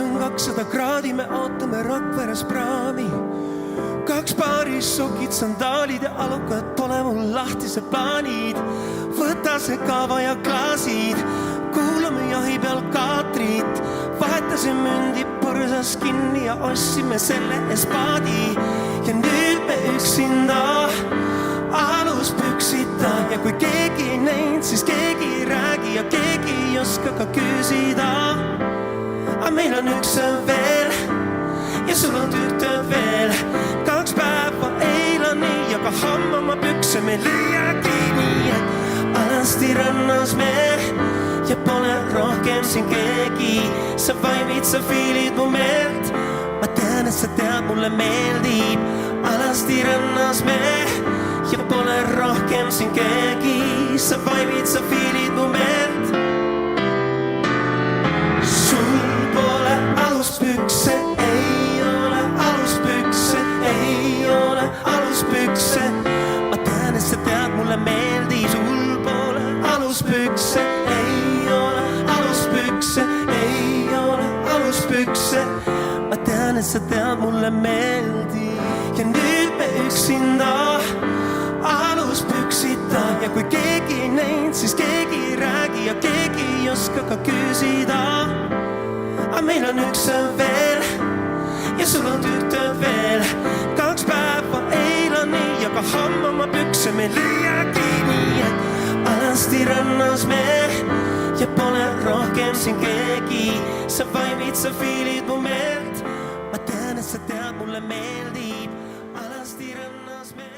väljas on 200 kraadi, me ootame Rakveres praami. 2 paari sokid, sandaalid ja alukad, pole mul lahtise plaanid. Võta see kaava ja klaasid, kuulame jahi peal kaatrit. Vahetasime mündi põrsas kinni ja ostsime selle espaadi. Ja nüüd me üksinda aluspüksita. Ja kui keegi ei näinud, siis keegi ei räägi ja keegi ei oska ka küsida. Aga meil on üks veel ja sul on tüütöö veel. 2 päeva eilani ja ka homme oma pükse me lüüagi nii, et alasti rannas me ja pole rohkem siin keegi. Sa vaimid, sa fiilid mu meelt, ma tean, et sa tead, mulle meeldib. Alasti rannas me ja pole rohkem siin keegi. Sa vaimid, sa fiilid mu meelt. Sul pole aluspükse, ei ole aluspükse, ei ole aluspükse. Ma tean, et sa tead, mulle meeldib. Sul pole aluspükse, ei ole aluspükse, ei ole aluspükse. Ma tean, et sa tead, mulle meeldib. Ja nüüd me üksinda aluspüksita. Ja kui keegi ei näinud, siis keegi ei räägi ja keegi ei oska ka küsida. Aga meil on üks veel ja sul on tüütöö veel. 2 päeva eilani ja ka homme oma pükse me lüüagi nii, et alasti rannas me ja pole rohkem siin keegi. Sa vaimid, sa fiilid mu meelt, ma tean, et sa tead, mulle meeldib. Alasti rannas me.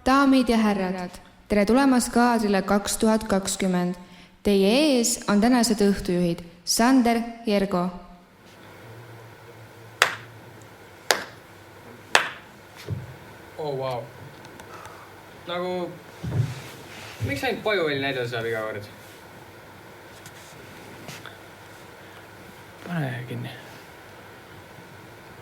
Daamid ja härrad, tere tulemast kaadrile 2020. Teie ees on tänased õhtujuhid Sander ja Ergo. Oh, wow. Nagu, miks ainult Pajuväli näidal saab iga kord? Pane kinni.